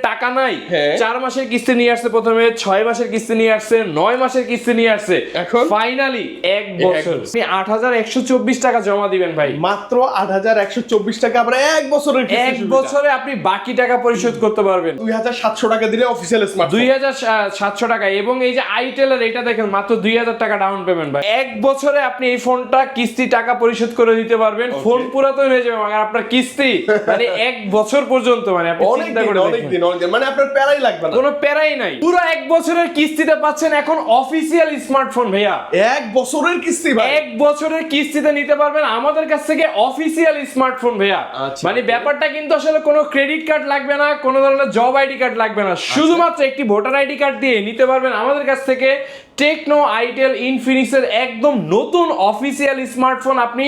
টাকা নাই, 4 মাসের কিস্তি নিয়ে আসছে, প্রথমে 6 মাসের কিস্তি নিয়ে আসছে, 9 মাসের কিস্তি নিয়ে আসছে, এখন ফাইনালি 1 বছর আপনি 8124 টাকা জমা দিবেন ভাই, মাত্র 8124 টাকা। আমরা 1 বছরের কিস্তি, 1 বছরে আপনি বাকি টাকা পরিশোধ করতে পারবেন। 2700 টাকা দিলে অফিশিয়াল স্মার্টফোন, 2700 টাকা। এবং এই যে আইটেলের এটা দেখেন মাত্র 2000 টাকা ডাউন পেমেন্ট ভাই। 1 বছরে আপনি এই ফোনটা কিস্তি টাকা পরিশোধ করে দিতে পারবেন। ফোন পুরাতন হয়ে যাবে আর আপনার কিস্তি মানে 1 বছর পর্যন্ত, মানে আপনি চিন্তা করে অনেক দিন মানে আপনার প্যারাই লাগবে না, কোনো প্যারাই নাই। পুরো 1 বছরের কিস্তিতে পাচ্ছেন এখন অফিশিয়াল স্মার্টফোন ভাইয়া। 1 বছরের কিস্তি ভাই, 1 বছরের কিস্তিতে নিতে পারবেন আমাদের কাছ থেকে অফিশিয়াল স্মার্টফোন ভাইয়া। মানে ব্যাপারটা কিন্তু আসলে কোনো ক্রেডিট কার্ড লাগবে না, কোনো ধরনের জব আইডি কার্ড লাগবে না, শুধুমাত্র একটি ভোটার আইডি কার্ড দিয়ে নিতে পারবেন আমাদের কাছ থেকে টেকনো, আইটেল, ইনফিনিক্স এর একদম নতুন অফিশিয়াল স্মার্টফোন। আপনি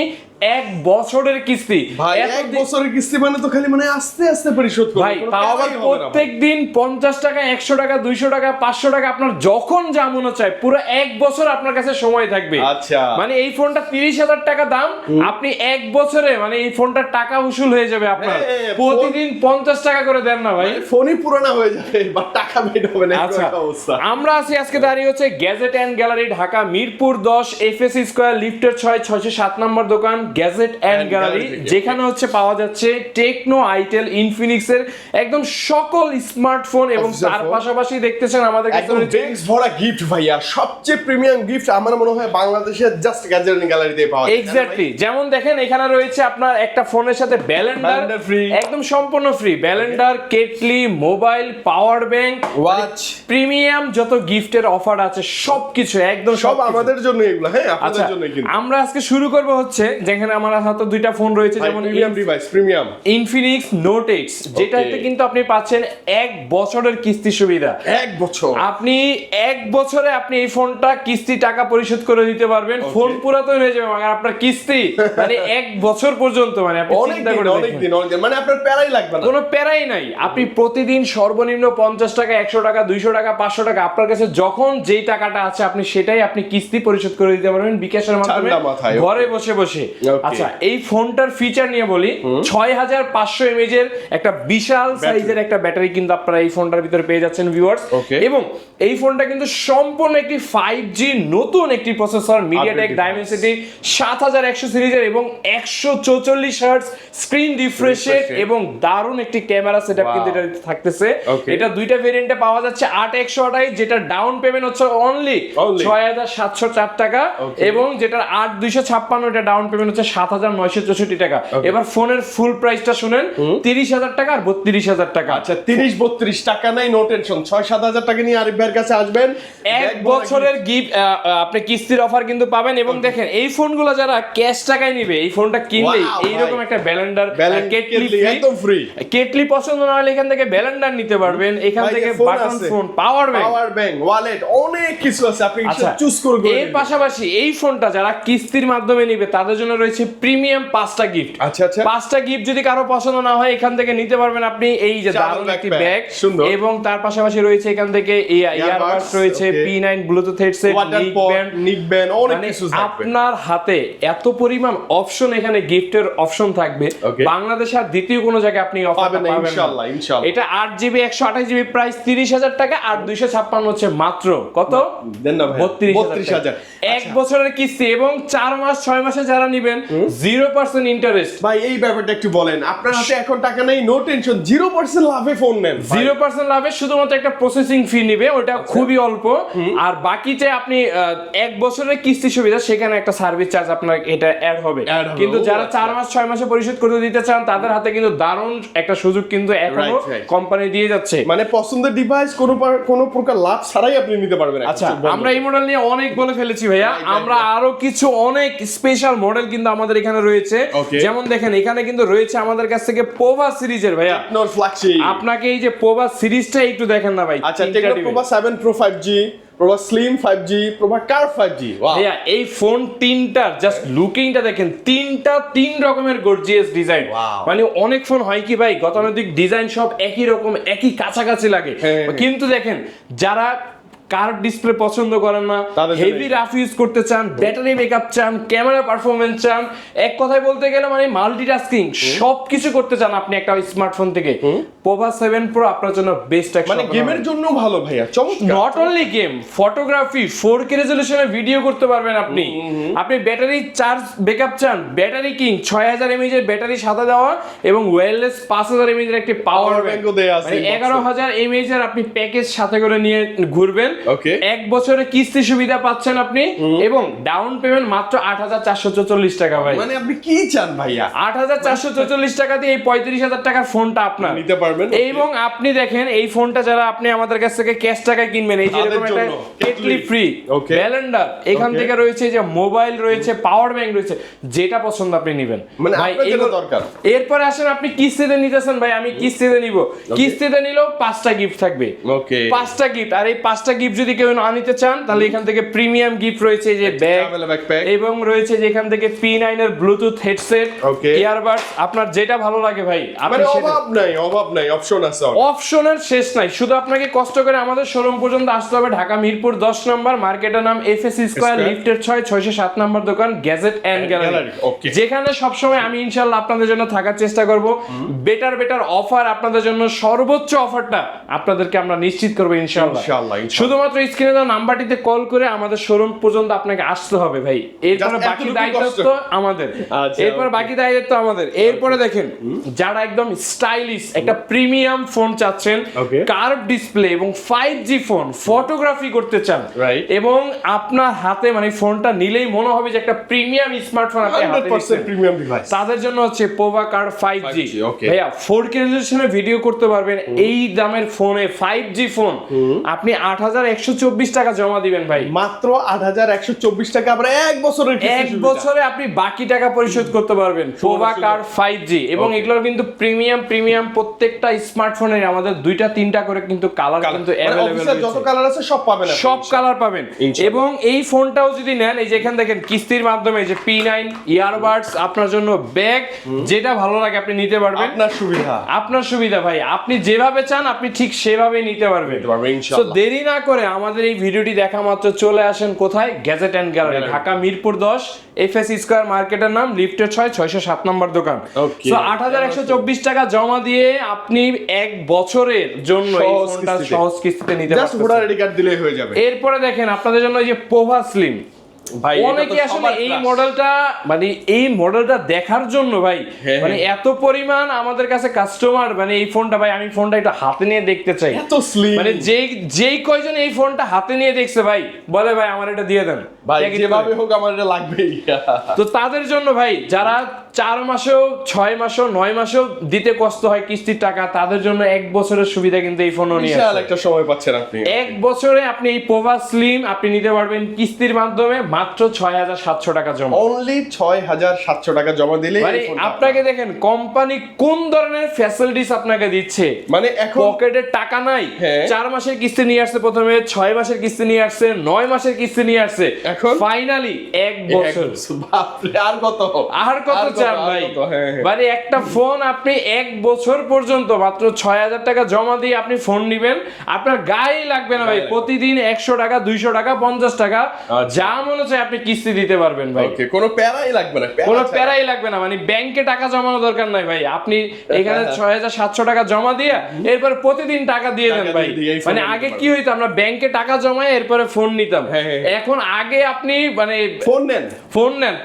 1 বছরের কিস্তি ভাই, 1 বছরের কিস্তি মানে তো খালি মানে আস্তে আস্তে পরিশোধ করবেন ভাই, তাও আবার প্রত্যেকদিন 50 টাকা, 100 টাকা, 200 টাকা, 500 টাকা আপনার যখন যা মনে চায় পুরো 1 বছর আপনার কাছে সময় থাকবে। আচ্ছা, মানে এই ফোনটা 30,000 টাকা দাম, আপনি 1 বছরে মানে এই ফোনটার টাকা উসুল হয়ে যাবে আপনার। প্রতিদিন 50 টাকা করে দেন না ভাই, ফোনই পুরনো হয়ে যাবে বা টাকা বের হবে না, আচ্ছা এরকম অবস্থা। আমরা আছি আজকে দাঁড়িয়ে হচ্ছে gadget and gallery, Dhaka Mirpur 10, FSC square, লিফটের 6, 607 নম্বর দোকান গ্যাজেট এন্ড গ্যালারি, যেখানে হচ্ছে পাওয়া যাচ্ছে টেকনো, আইটেল, ইনফিনিক্স এর একদম সকল স্মার্টফোন। এবং তার পাশাপাশি দেখতেছেন আমাদের কাছে রয়েছে ভরা গিফট ভাইয়া, সবচেয়ে প্রিমিয়াম গিফট আমার মনে হয় বাংলাদেশের জাস্ট গ্যাজেট এন্ড গ্যালারিতে পাওয়া যায়। এক্স্যাক্টলি, যেমন দেখেন এখানে রয়েছে আপনার একটা ফোনের সাথে ব্যালেন্ডার ফ্রি, একদম সম্পূর্ণ free, blender, kettle, mobile, power bank, watch, premium যত গিফটের অফার আছে সবকিছু একদম সব আমাদের জন্য এগুলো, হ্যাঁ আপনাদের জন্য। কিন্তু আমরা আজকে শুরু করব হচ্ছে যেখানে আমার হাতে দুইটা ফোন রয়েছে, যেমন premium device, premium Infinix note x, যেটাতে কিন্তু আপনি পাচ্ছেন 1 বছরের কিস্তি সুবিধা। 1 বছর আপনি 1 বছরে আপনি এই ফোনটা কিস্তি টাকা পরিশোধ করে দিতে পারবেন। ফোন পুরাতন হয়ে যাবে আর আপনার কিস্তি মানে 1 বছর পর্যন্ত, মানে আপনি চিন্তা করে অনেক দিন মানে আপনার প্যারাই লাগবে না, কোনো প্যারাই নাই। আপনি প্রতিদিন সর্বনিম্ন 50 টাকা, 100 টাকা, 200 টাকা, 500 টাকা আপনার কাছে যখন যেই টাকাটা আছে আপনি সেটাই আপনি কিস্তি পরিশোধ করে দিতে পারবেন বিকাশের মাধ্যমে ঘরে বসে বসে। আচ্ছা, এই ফোনটার ফিচার নিয়ে বলি, 6500 mAh এর একটা বিশাল সাইজের একটা ব্যাটারি কিন্তু আপনারা এই ফোনটার ভিতরে পেয়ে যাচ্ছেন ভিউয়ার্স। এবং এই ফোনটা কিন্তু সম্পূর্ণ একটি 5G নতুন একটি প্রসেসর, মিডিয়াটেক ডাইমেনসিটি 7100 সিরিজের এবং 144 হার্টজ স্ক্রিন রিফ্রেশের এবং দারুণ একটি ক্যামেরা সেটআপ কিন্তু এটা থাকতেছে। এটা দুইটা ভেরিয়েন্টে পাওয়া যাচ্ছে, 8128, যেটা ডাউন পেমেন্ট হচ্ছে অনলি 6704 টাকা, এবং যেটার 8256 এটা ডাউন পেমেন্ট হচ্ছে 7964 টাকা। এবার ফোনের ফুল প্রাইসটা শুনেন, 30,000 টাকা আর 32,000 টাকা। আচ্ছা, 30-32 টাকা নাই, নো টেনশন, 6-7 টাকা নিয়ে আরিফ ভাইয়ের কাছে আসবেন, 1 বছরের গিফট আপনি কিস্তির অফার কিন্তু পাবেন। এবং দেখেন এই ফোনগুলো যারা ক্যাশ টাকায় নিবে, এই ফোনটা কিনলে এইরকম একটা ব্যালেন্ডার, কেটলি একদম ফ্রি, কেটলি পছন্দ না হলে এখান থেকে ব্যালেন্ডার নিতে পারবেন, এখান থেকে button phone, power bank, wallet, অনেক কিছু আছে, আপনি চুজ করবেন। এর পাশাপাশি এই ফোনটা যারা কিস্তির মাধ্যমে নিবে তাদের জন্য রয়েছে প্রিমিয়াম 5টা গিফট। আচ্ছা, 5টা গিফট যদি কারো পছন্দ না হয় এখান থেকে নিতে পারবেন আপনি এই যে দারুণ একটি ব্যাগ, এবং তার পাশাপাশি রয়েছে এখান থেকে ইয়ারবাডস রয়েছে, P9 ব্লুটুথ হেডসেট, নিক ব্যান্ড, অনেক কিছু থাকবে। আপনার হাতে এত পরিমাণ অপশন, এখানে গিফটের অপশন থাকবে, বাংলাদেশে আর দ্বিতীয় কোনো জায়গায় আপনি অফার পাবেন না, ইনশাআল্লাহ। এটা 8GB 128GB প্রাইস 30,000 টাকা, আর 256 হচ্ছে মাত্র কত দেন না ভাই, 32,000। 1 বছরের কিস্তি এবং 4 মাস 6 মাসে যারা নেবেন 0% ইন্টারেস্ট। ভাই এই ব্যাপারটা একটু বলেন, আপনার হাতে এখন টাকা নেই, নো টেনশন, 0% লাভে ফোন নেন। 0% লাভে শুধুমাত্র একটা প্রসেসিং ফি নিবে, ওটা খুবই অল্প, আর বাকিতে আপনি 1 বছরের কিস্তি সুবিধা, সেখানে একটা সার্ভিস চার্জ আপনার এটা অ্যাড হবে। কিন্তু যারা 4 মাস 6 মাসে পরিশোধ করতে দিতে চান তাদের হাতে কিন্তু দারুণ একটা সুযোগ কিন্তু এখনো কোম্পানি দিয়ে যাচ্ছে, মানে পছন্দের ডিভাইস কোনো প্রকার লাভ ছাড়াই আপনি নিতে পারবেন। আচ্ছা, আমরা এই মডেল নিয়ে অনেক বলে ফেলেছি ভাইয়া, আমরা আরো কিছু অনেক স্পেশাল মডেল কিন্তু আমাদের এখানে রয়েছে। যেমন দেখেন এখানে কিন্তু রয়েছে আমাদের কাছ থেকে পোভা সিরিজের, ভাইয়া টেকনোর ফ্ল্যাগশিপ, আপনাকে এই যে পোভা সিরিজটা একটু দেখেন না ভাই। আচ্ছা, Tecno Pova 7 Pro 5G, Pova slim 5G, Pova curve 5G। ভাইয়া এই ফোন তিনটার জাস্ট লুকিংটা দেখেন, তিন রকমের গর্জিয়াস ডিজাইন। মানে অনেক ফোন হয় কি ভাই, গতানুগতিক ডিজাইন সব একই রকম, একই কাছাকাছি লাগে, কিন্তু দেখেন যারা কার্ভ ডিসপ্লে পছন্দ করেন না, তাদের জন্য হেভি রাফ ইউজ করতে চান, ব্যাটারি ব্যাকআপ চান, ক্যামেরা পারফরম্যান্স চান, এক কথায় বলতে গেলে মানে মাল্টিটাস্কিং সবকিছু করতে চান আপনি একটা স্মার্টফোন থেকে, পোভা 7 প্রো আপনার জন্য বেস্ট একটা মানে গেমের জন্য ভালো ভাইয়া, চমৎকার। Not only game, photography 4K রেজোলিউশনে ভিডিও করতে পারবেন আপনি। আপনি ব্যাটারি চার্জ ব্যাকআপ চান, ব্যাটারি কিং 6000 mAh এর ব্যাটারি সাথে দেওয়া এবং ওয়্যারলেস 5000 mAh এর একটি পাওয়ার ব্যাংক দেয়া আছে, 11000 mAh এর আপনি প্যাকেজ সাথে করে নিয়ে ঘুরবেন। Okay. এক বছরের কিস্তি সুবিধা পাচ্ছেন আপনি এবং ডাউন পেমেন্ট মাত্র 8444 টাকা ভাই। মানে আপনি কি চান ভাইয়া? 8444 টাকা দিয়ে এই 35000 টাকার ফোনটা আপনার নিতে পারবেন। এবং আপনি দেখেন এই ফোনটা যারা আপনি আমাদের কাছ থেকে ক্যাশ টাকায় কিনবেন, এই যে তাদের এরকম একটা জন্য কেটলি ফ্রি, Okay. ব্যালেন্ডার, এখান Okay. থেকে রয়েছে যে মোবাইল রয়েছে, পাওয়ার ব্যাংক রয়েছে, যেটা পছন্দ আপনি নেবেন মানে ভাই। আপনার যেটা দরকার। এরপরে আসেন আপনি কিস্তিতে নিতেছেন ভাই, আমি কিস্তিতে নিব, কিস্তিতে নিলেও 5টা গিফট থাকবে, ওকে, 5টা গিফট। আর এই 5টা গিফট যদি কেউ না নিতে চান তাহলে এখান থেকে প্রিমিয়াম গিফট রয়েছে, এই যে ব্যাগ ব্যাকপ্যাক, এবং রয়েছে যে এখান থেকে P9 এর ব্লুটুথ হেডসেট, Okay. ইয়ারবাডস, আপনার যেটা ভালো লাগে ভাই আপনি মানে সেটা। অভাব নাই, অপশন আছে। অপশনের শেষ নাই, শুধু আপনাকে কষ্ট করে আমাদের শোরুম পর্যন্ত আসতে হবে। ঢাকা মিরপুর 10 নম্বর, মার্কেটের নাম FSC স্কয়ার, লিফটের 6 নম্বর দোকান, গ্যাজেট এন্ড গ্যালারি, Okay. যেখানে সবসময় আমি ইনশাআল্লাহ আপনাদের জন্য থাকার চেষ্টা করব। বেটার অফার আপনাদের জন্য, সর্বোচ্চ অফারটা আপনাদেরকে আমরা নিশ্চিত করব ইনশাআল্লাহ। ইনশাআল্লাহ। শুধুমাত্র স্ক্রিনে দেওয়া নাম্বারটিতে কল করে আমাদের শোরুম পর্যন্ত আপনাকে আসতে হবে ভাই। এরপরে Just বাকি এতটুকু দায়িত্ব কষ্ট। তো আমাদের, আচ্ছা, এরপর okay. বাকি দায়িত্ব আমাদের। এরপরে দেখেন যারা একদম স্টাইলিশ একটা প্রিমিয়াম ফোন চাচ্ছেন, Okay. কার্ভ ডিসপ্লে এবং 5G ফোন, ফটোগ্রাফি করতে চান, Right. এবং আপনার হাতে মানে ফোনটা নিলেই মনে হবে যে একটা প্রিমিয়াম স্মার্টফোন আপনি হাতে 100% নিচ্ছেন, প্রিমিয়াম ডিভাইস। তাদের জন্য হচ্ছে Pova curve 5G। 5G, okay. ভাইয়া 4K রেজোলিউশনে ভিডিও করতে পারবেন এই দামের ফোনে, 5G ফোন আপনি 8124 টাকা জমা দিবেন ভাই। মাত্র 8124 টাকা, আমরা এক বছরের কিস্তি এক সুবিধা। বছরে আপনি বাকি টাকা পরিশোধ করতে পারবেন পোভা কার্ভ 5G। এবং এগুলোর কিন্তু প্রিমিয়াম প্রত্যেকটা স্মার্টফোনের আমাদের 2টা-3টা করে কিন্তু কালার কিন্তু মানে অ্যাভেলেবল অফিসিয়াল যত রয়েছে, কালার আছে সব পাবেন আপনি। সব কালার পাবেন। ইনশাআল্লাহ। এবং এই ফোনটাও যদি নেন, এই যে এখানে দেখেন কিস্তির মাধ্যমে এই যে P9 ইয়ারবাডস, আপনার জন্য ব্যাগ, যেটা ভালো লাগে আপনি নিতে পারবেন, আপনার সুবিধা। আপনার সুবিধা ভাই, আপনি যেভাবে চান আপনি ঠিক সেভাবেই নিতে পারবেন। পারবেন তো ইনশাআল্লাহ। দেরি না করে আমাদের এই ভিডিওটি দেখা মাত্র চলে আসেন কোথায়, gadget and gallery, Dhaka Mirpur 10, FSC square, মার্কেটের নাম লিফটের 6 নম্বর দোকান। Okay. সো 8124 টাকা জমা দিয়ে আপনি এক বছরের জন্য এই সহজ ফোনটা কিস্তিতে। সহজ কিস্তিতে নিতে জাস্ট ভোটার পারবেন। আইডি কার্ড দিলেই হয়ে যাবে। এরপরে দেখেন আপনাদের জন্য এই যে পোভা স্লিম ভাই অনেকে আসলে এই মডেলটা দেখার জন্য ভাই হ্যাঁ, মানে এত পরিমাণ আমাদের কাছে কাস্টমার, মানে এই ফোনটা ভাই আমি ফোনটা একটু হাতে নিয়ে দেখতে চাই, এত স্লিম, মানে যেই কয়জন এই ফোনটা হাতে নিয়ে দেখছে ভাই বলে ভাই আমার এটা দিয়ে দেন ভাই Package যেভাবে করে। হোক আমার এটা লাগবেই। তো তাদের জন্য ভাই যারা 4 মাসেও 6 মাসেও 9 মাসেও দিতে কষ্ট হয় কিস্তির টাকা, তাদের জন্য এক বছরের সুবিধা কিন্তু এই ফোনও নিয়ে বিশাল আসছে। একটা সময় পাচ্ছেন আপনি। এক বছরে আপনি এই পোভা স্লিম আপনি নিতে পারবেন কিস্তির মাধ্যমে মাত্র 6700 টাকা জমা। অনলি 6700 টাকা জমা দিলেই মানে এই ফোনটা আপনাকে দেখেন কোম্পানি কোন ধরনের ফ্যাসিলিটিস আপনাকে দিচ্ছে, মানে এখন পকেটে টাকা নাই, হ্যাঁ। 4 মাসের কিস্তি নিয়ে আসছে, প্রথমে 6 মাসের কিস্তি নিয়ে আসছে, 9 মাসের কিস্তি নিয়ে আসছে, এখন ফাইনালি এক বছর। বাপরে, আর কত চান ভাই? হ্যাঁ। মানে একটা ফোন আপনি এক বছর পর্যন্ত মাত্র 6000 টাকা জমা দিয়ে আপনি ফোন নিবেন, আপনার গায়ে লাগবে না ভাই, প্রতিদিন 100 টাকা 200 টাকা 50 টাকা আচ্ছা। যা মনে চায় আপনি কিস্তি দিতে পারবেন ভাই। ওকে, কোনো প্যারাই লাগবে না, কোনো প্যারাই লাগবে না, মানে ব্যাংকে টাকা জমানো দরকার নাই ভাই, আপনি এখানে 6700 টাকা জমা দিয়ে এরপর প্রতিদিন টাকা দিয়ে দেন ভাই। দিয়ে মানে আগে কি হইতো, আমরা ব্যাংকে টাকা জমায় এরপরে ফোন নিতাম, হ্যাঁ। এখন আগে আপনি মানে ফোন নেন,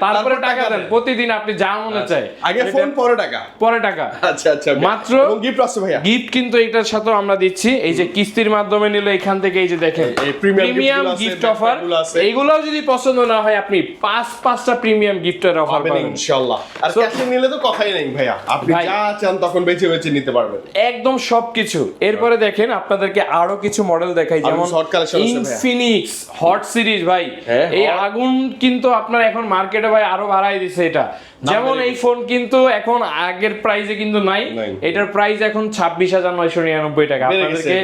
তারপরে তারপর টাকা টাকা দেন, দেন। প্রতিদিন আপনি যা মনে চায়, আগে ফোন পরে টাকা। পরে টাকা। আচ্ছা, মাত্র গিফট আছে ভাইয়া। গিফট কিন্তু এটার সাথে আমরা দিচ্ছি, এই যে কিস্তির মাধ্যমে নিলে এখান থেকে এই যে দেখেন এই premium প্রিমিয়াম gift গুলো আছে, গিফট অফার, ব্যাগগুলো আছে। এইগুলোও যদি পছন্দ না হয় আপনি 5টা প্রিমিয়াম গিফটের অফার পাবেন পাবেন ইনশাআল্লাহ। আর So- ক্যাশে নিলে তো কথাই নাই ভাইয়া, আপনি ভাই- যা চান তখন বেছে বেছে নিতে পারবেন। একদম সবকিছু। এরপরে দেখেন আপনাদেরকে আরো কিছু মডেল দেখাই, যেমন hot collection আছে ভাইয়া। ইনফিনিক্স হট সিরিজ ভাই, হ্যাঁ, এই hot। আগুন কিন্তু আপনার এখন মার্কেটে ভাই আরো বাড়াই দিছে এটা, যেমন এই ফোন কিন্তু এখন আগের প্রাইসে কিন্তু নাই, এটার প্রাইস এখন 26,999 টাকা। আপনাদেরকে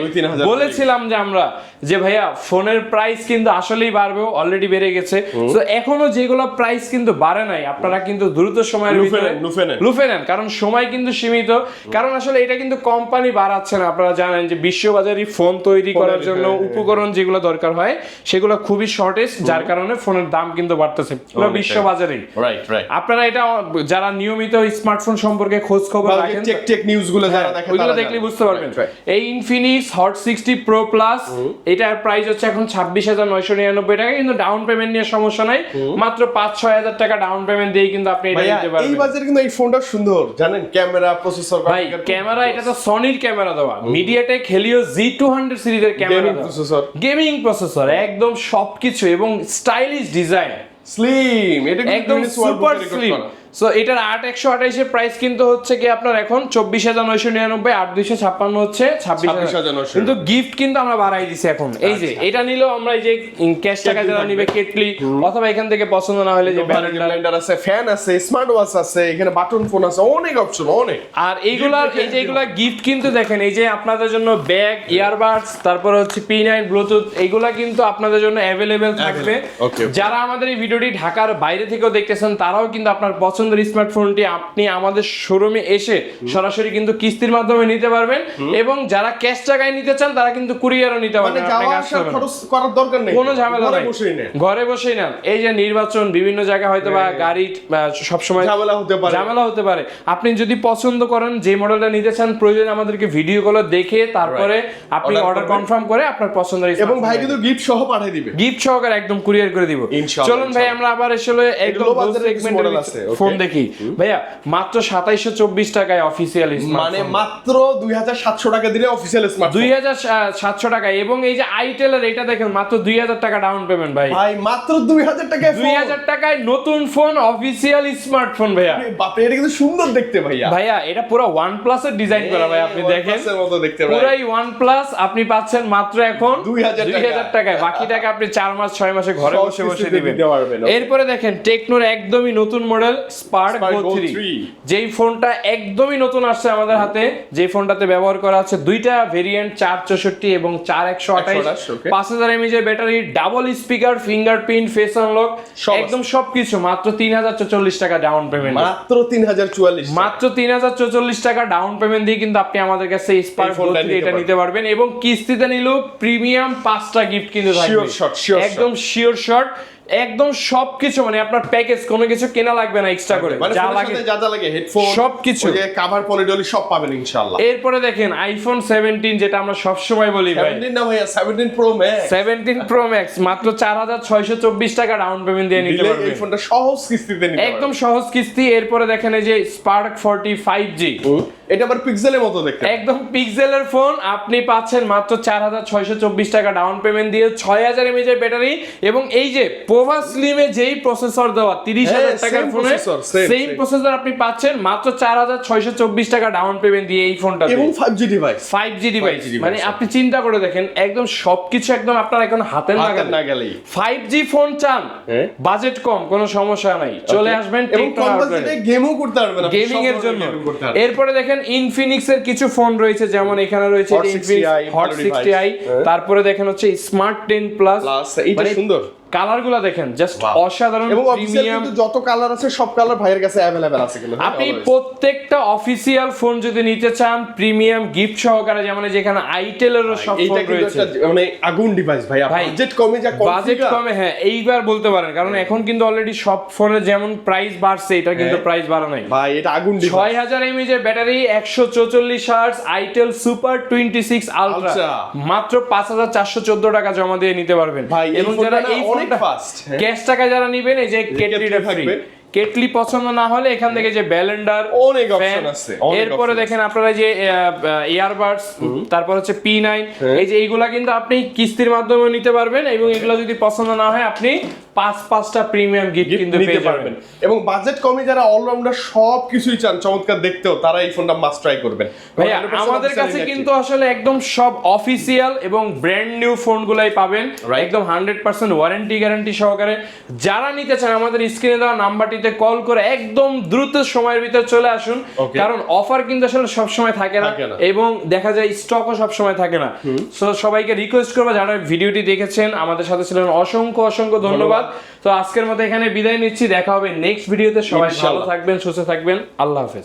বলেছিলাম যে আমরা যে ভাইয়া ফোনের প্রাইস কিন্তু আসলেই বাড়বে, অলরেডি বেড়ে গেছে। তো এখনো যেগুলো প্রাইস কিন্তু বাড়ে নাই, আপনারা কিন্তু দ্রুত সময়ের ভিতরে লুফে নেন, কারণ সময় কিন্তু সীমিত। কারণ আসলে এটা কিন্তু কোম্পানি বাড়াচ্ছে না, আপনারা জানেন যে বিশ্ববাজারে ফোন তৈরি করার জন্য উপকরণ যেগুলো দরকার হয় সেগুলো খুবই শর্টেজ, যার কারণে ফোনের দাম কিন্তু বাড়তেছে পুরো বিশ্ববাজারে। আপনারা এটা যারা নিয়মিত স্মার্টফোন সম্পর্কে খোঁজ খবর রাখেন, টেক নিউজ গুলো যারা দেখেন ওইগুলো দেখলে বুঝতে পারবেন। এই Infinix Hot 60 Pro Plus এটার প্রাইস হচ্ছে এখন 26,999 টাকা, কিন্তু ডাউন পেমেন্ট নিয়ে সমস্যা নাই, মাত্র 5-6 হাজার টাকা ডাউন পেমেন্ট দিয়ে কিন্তু আপনি এটা নিতে পারবেন। এই বাজারে কিন্তু এই ফোনটা সুন্দর, জানেন ক্যামেরা প্রসেসর, ভাই ক্যামেরা এটা তো সনির ক্যামেরা দেওয়া, MediaTek Helio G200 সিরিজের ক্যামেরা, গেমিং প্রসেসর, একদম সবকিছু এবং স্টাইলিশ ডিজাইন, স্লিম, এটা একদম সুপার স্লিম। সো এটার 8128 এর প্রাইস কিন্তু হচ্ছে কি আপনার এখন 24,999, 8256 হচ্ছে 26,900। কিন্তু গিফট কিন্তু আমরা বাড়াই দিছি এখন। এই যে এটা নিলেও আমরা এই যে ক্যাশ টাকা যারা নিবে কেটলি, অথবা এখান থেকে পছন্দ না হলে যে ব্যালেন্ডার আছে, ফ্যান আছে, স্মার্ট ওয়াচ আছে, এখানে বাটন ফোন আছে, অনেক অপশন অনেক। আর এইগুলার এই যে এইগুলা গিফট কিন্তু দেখেন, এই যে আপনাদের জন্য ব্যাগ, ইয়ারবাডস, তারপর হচ্ছে P9 ব্লুটুথ, এইগুলা কিন্তু আপনাদের জন্য অ্যাভেলেবেল থাকবে। যারা আমাদের এই ভিডিওটি ঢাকার বাইরে থেকেও দেখতেছেন, তারাও কিন্তু আপনার পছন্দের স্মার্টফোনটি আপনি আমাদের শোরুমে এসে সরাসরি কিন্তু কিস্তির মাধ্যমে নিতে পারবেন, এবং যারা ক্যাশ টাকায় নিতে চান তারা কিন্তু কুরিয়ারও নিতে পারবেন, করার দরকার নেই, কোনো ঝামেলা নাই, ঘরে বসেই নেন। এই যে নির্বাচন, বিভিন্ন জায়গায় হয়তো বা গাড়ি সবসময় ঝামেলা হতে পারে, আপনি যদি পছন্দ করেন যে মডেলটা নিতে চান, প্রয়োজন আমাদেরকে ভিডিও কল দেখে তারপরে আপনি অর্ডার কনফার্ম করে আপনার পছন্দের, এবং ভাই কিন্তু গিফট সহ পাঠিয়ে দিবে, গিফট সহকারে একদম কুরিয়ার করে দিব। চলুন ভাই আমরা আবার আসলে একদম সেগমেন্টের ফোন দেখি। ভাইয়া মাত্র 2724 টাকায় অফিশিয়াল স্মার্টফোন, মানে মাত্র 2700 টাকা দিলে অফিশিয়াল স্মার্টফোন, 2700 টাকা। এবং এই যে আইটেলের এটা দেখেন মাত্র 2000 টাকা ডাউন পেমেন্ট। ভাই মাত্র 2000 টাকায় 2000 টাকায় নতুন ফোন, অফিশিয়াল স্মার্টফোন। ভাইয়া বাপরে, এটা কিন্তু সুন্দর দেখতে ভাইয়া এটা পুরো OnePlus এর ডিজাইন করা, ভাই আপনি দেখেন পুরাই OnePlus, আপনি পাচ্ছেন মাত্র এখন 2000 টাকায়। বাকি টাকা আপনি 4 মাস 6 মাসে ঘরে বসে বসে দিবেন। এরপরে দেখেন টেকনোর একদমই নতুন মডেল Spark Go 3, যেই ফোনটা একদমই নতুন আসছে আমাদের হাতে, যেই ফোনটাতে ব্যবহার করা আছে দুইটা ভেরিয়েন্ট, 464 এবং 4128, 5000 mAh এর battery, double speaker, fingerprint, face unlock, একদম সবকিছু মাত্র 3044 টাকা ডাউন পেমেন্ট, মাত্র 3044 টাকা ডাউন পেমেন্ট দিয়ে কিন্তু আপনি আমাদের কাছে Spark Go 3 এটা নিতে পারবেন, এবং কিস্তিতে নিলেও প্রিমিয়াম 5টা গিফট কিন্তু থাকবে, একদম শিওর শট, একদম সবকিছু, মানে আপনার প্যাকেজ কোনো কিছু কেনা লাগবে না এক্সট্রা করে, যা লাগে হেডফোন সবকিছু, ওই যে কভার পলিডলি সব পাবেন ইনশাআল্লাহ। এরপরে দেখেন আইফোন 17, যেটা আমরা সব সময় বলি ভাই, 17 না ভাইয়া 17 Pro Max মাত্র 4624 টাকা ডাউন পেমেন্ট দিয়ে নিতে পারবেন। এই ফোনটা সহজ কিস্তিতে নিতে পারবেন, একদম সহজ কিস্তি। এরপরে দেখেন এই যে Spark 40 5G, এটা আবার পিক্সেলের মতো দেখতে, একদম পিক্সেলের ফোন, আপনি পাচ্ছেন মাত্র 4624 টাকা ডাউন পেমেন্ট দিয়ে, 6000 mAh এর ব্যাটারি, এবং এই যে পোভা স্লিমে যেই প্রসেসর দেওয়া 30000 টাকার ফোনে সেম প্রসেসর আপনি পাচ্ছেন মাত্র 4624 টাকা ডাউন পেমেন্ট দিয়ে এই ফোনটা, এবং 5G ডিভাইস, মানে আপনি চিন্তা করে দেখেন, একদম সবকিছু একদম আপনার এখন হাতের নাগালে। 5G ফোন চান, বাজেট কম, কোনো সমস্যা নাই, চলে আসবেন গেমও করতে পারবেন গেমিং এর জন্য। এরপরে দেখেন ইনফিনিক্স এর কিছু ফোন রয়েছে, যেমন এখানে রয়েছে Hot 60i, তারপরে দেখেন হচ্ছে Smart 10 Plus, এটা সুন্দর, কালারগুলো দেখেন জাস্ট অসাধারণ, এবং প্রিমিয়াম যত কালার আছে সব কালার ভাইয়ের কাছে अवेलेबल আছে কিন্তু আপনি প্রত্যেকটা অফিশিয়াল ফোন যদি নিতে চান প্রিমিয়াম গিফট সহকারে, যেমন যেখানে আইটেলেরও সব ফোন রয়েছে, মানে আগুন ডিভাইস ভাই, বাজেট কমে যা বাজেট কমে, হ্যাঁ এইবার বলতে পারেন, কারণ এখন কিন্তু অলরেডি সব ফোনের যেমন প্রাইস বাড়ছে, এটা কিন্তু প্রাইস বাড়া নাই ভাই, এটা আগুন ডিভাইস। 6000 mAh এর battery, 144 hertz, itel super 26 ultra, মাত্র 5414 টাকা জমা দিয়ে নিতে পারবেন। এবং যারা এই ক্যাশ টাকা যারা নেবেন, এই যে কেটলিটা থাকবে, কেটলি পছন্দ না হলে এখান থেকে যে ব্যালেন্ডার, অনেক অপশন আছে। এরপরে দেখেন আপনারা যে ইয়ারবাডস, তারপর হচ্ছে P9, এই যে এইগুলা কিন্তু আপনি কিস্তির মাধ্যমে নিতে পারবেন, এবং এগুলা যদি পছন্দ না হয় আপনি 5টা প্রিমিয়াম গিফট কিন্তু নিতে পেয়ে পারবেন। যাবেন। এবং বাজেট কমে যারা অলরাউন্ডার সব কিছুই চান চমৎকার দেখতেও, তারা এই ফোনটা মাস্ট ট্রাই করবেন। ভাইয়া 100% আমাদের official কাছে inactive। কিন্তু আসলে একদম সব অফিসিয়াল এবং ব্র্যান্ড নিউ ফোনগুলাই পাবেন, একদম 100% ওয়ারেন্টি গ্যারান্টি সহকারে। যারা নিতে চান আমাদের স্ক্রিনে দেওয়া নাম্বারটিতে কল করে একদম দ্রুত সময়ের ভিতর চলে আসুন, কারণ অফার কিন্তু আসলে সব সময় থাকে না এবং দেখা যায় স্টকও সব সময় থাকে না। সো সবাইকে রিকোয়েস্ট করবো যারা ভিডিওটি দেখেছেন, আমাদের সাথে ছিলেন, অসংখ্য ধন্যবাদ। তো আজকের মতো এখানে বিদায় নিচ্ছি, দেখা হবে নেক্সট ভিডিওতে। সবাই ভালো থাকবেন, সুস্থ থাকবেন, আল্লাহ হাফেজ।